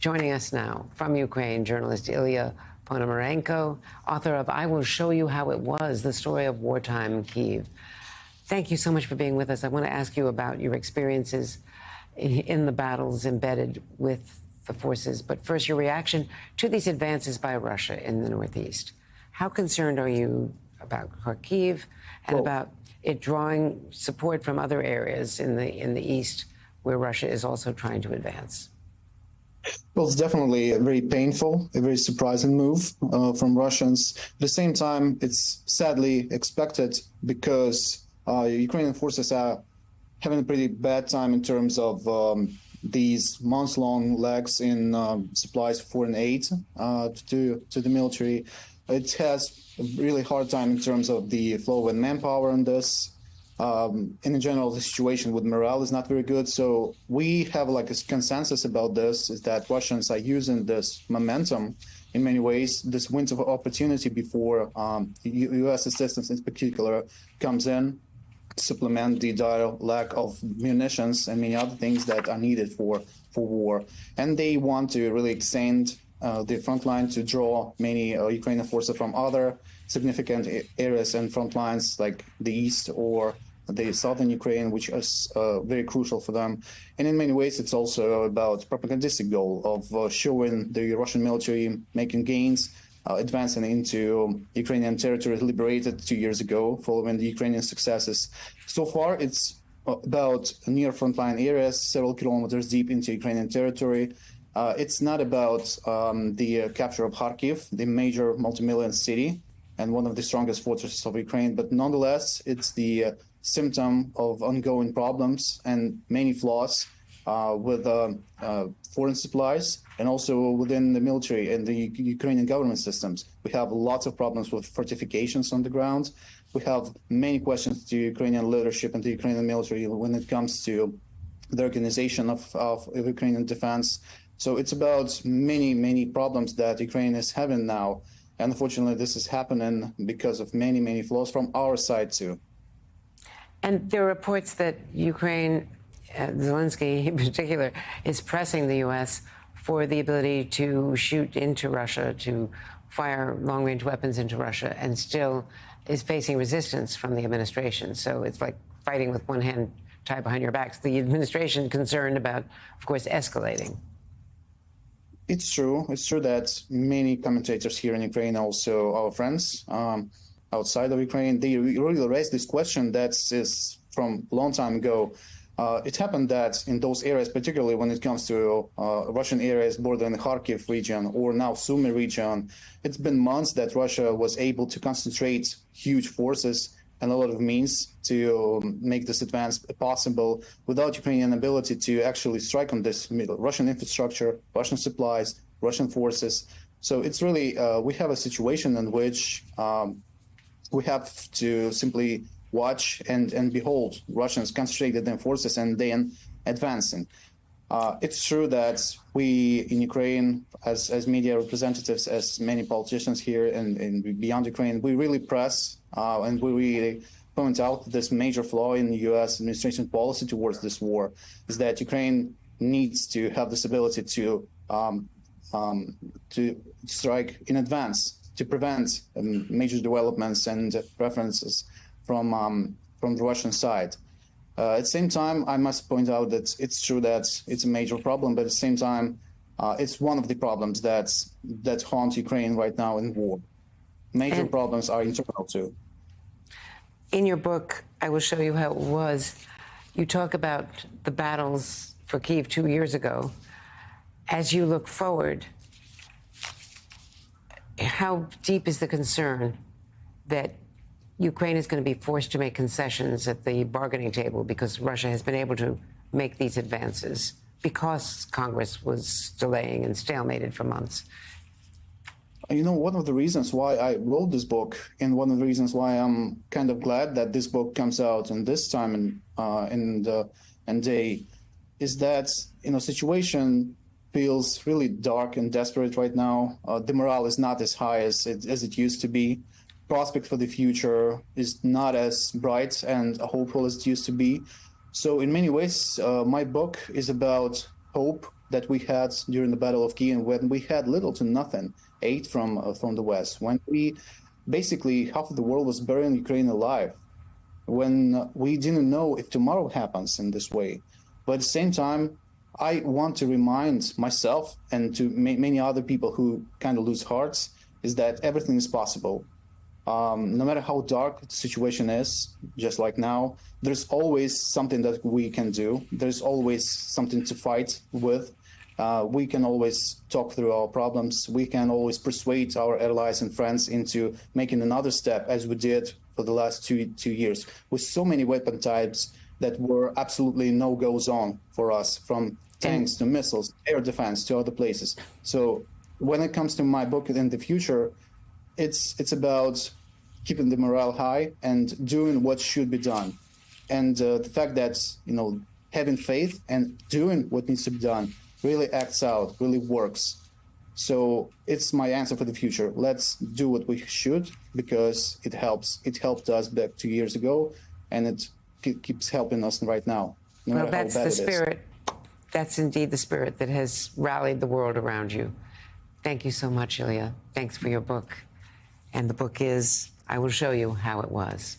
Joining us now from Ukraine, journalist Ilya Ponomarenko, author of I Will Show You How It Was, the story of wartime Kyiv. Thank you so much for being with us. I want to ask you about your experiences in the battles embedded with the forces. But first, your reaction to these advances by Russia in the Northeast. How concerned are you about Kharkiv and about it drawing support from other areas in the East where Russia is also trying to advance? Well, it's definitely a very painful, a very surprising move from Russians. At the same time, it's sadly expected because Ukrainian forces are having a pretty bad time in terms of these months-long lags in supplies for foreign aid to the military. It has a really hard time in terms of the flow and manpower on this. In general, the situation with morale is not very good. So we have like a consensus about this, is that Russians are using this momentum in many ways, this window of opportunity before U.S. assistance in particular comes in, supplement the dire lack of munitions and many other things that are needed for war. And they want to really extend the front line to draw many Ukrainian forces from other significant areas and front lines like the east or the southern Ukraine, which is very crucial for them. And in many ways, it's also about propagandistic goal of showing the Russian military making gains, advancing into Ukrainian territory liberated 2 years ago following the Ukrainian successes. So far, it's about near frontline areas, several kilometers deep into Ukrainian territory. It's not about the capture of Kharkiv, the major multi-million city and one of the strongest fortresses of Ukraine, but nonetheless, it's the symptom of ongoing problems and many flaws with foreign supplies and also within the military and the Ukrainian government systems. We have lots of problems with fortifications on the ground. We have many questions to Ukrainian leadership and the Ukrainian military when it comes to the organization of Ukrainian defense. So it's about many, many problems that Ukraine is having now. And unfortunately, this is happening because of many, many flaws from our side too. And there are reports that Ukraine, Zelensky in particular, is pressing the U.S. for the ability to shoot into Russia, to fire long-range weapons into Russia, and still is facing resistance from the administration. So it's like fighting with one hand tied behind your backs. The administration concerned about, of course, escalating. It's true. It's true that many commentators here in Ukraine, also our friends outside of Ukraine, they really raised this question that is from a long time ago. It happened that in those areas, particularly when it comes to Russian areas bordering the Kharkiv region or now Sumy region, it's been months that Russia was able to concentrate huge forces and a lot of means to make this advance possible without Ukrainian ability to actually strike on this Russian infrastructure, Russian supplies, Russian forces. So it's really, we have a situation in which we have to simply watch and behold Russians concentrated their forces and then advancing. It's true that we in Ukraine, as media representatives, as many politicians here and beyond Ukraine, we really press and we really point out this major flaw in the U.S. administration policy towards this war, is that Ukraine needs to have this ability to strike in advance, to prevent major developments and preferences from the Russian side. At the same time, I must point out that it's true that it's a major problem, but at the same time, it's one of the problems that haunt Ukraine right now in war. Major problems are internal too. In your book, I Will Show You How It Was, you talk about the battles for Kyiv 2 years ago. As you look forward, how deep is the concern that Ukraine is going to be forced to make concessions at the bargaining table because Russia has been able to make these advances because Congress was delaying and stalemated for months? You know, one of the reasons why I wrote this book, and one of the reasons why I'm kind of glad that this book comes out in this time and day, is that, you know, situation feels really dark and desperate right now. The morale is not as high as it used to be. Prospect for the future is not as bright and hopeful as it used to be. So in many ways, my book is about hope that we had during the Battle of Kiev, when we had little to nothing aid from the West, when we basically half of the world was burying Ukraine alive, when we didn't know if tomorrow happens in this way. But at the same time, I want to remind myself and to many other people who kind of lose hearts is that everything is possible. No matter how dark the situation is, just like now, there's always something that we can do. There's always something to fight with. We can always talk through our problems. We can always persuade our allies and friends into making another step, as we did for the last two years, with so many weapon types that were absolutely no-goes on for us, from tanks to missiles, air defense to other places. So when it comes to my book in the future, it's about keeping the morale high and doing what should be done. And the fact that, having faith and doing what needs to be done really acts out, really works. So it's my answer for the future. Let's do what we should, because it helps. It helped us back 2 years ago, and it keeps helping us right now. Well, that's the spirit. That's indeed the spirit that has rallied the world around you. Thank you so much, Ilya. Thanks for your book. And the book is I Will Show You How It Was.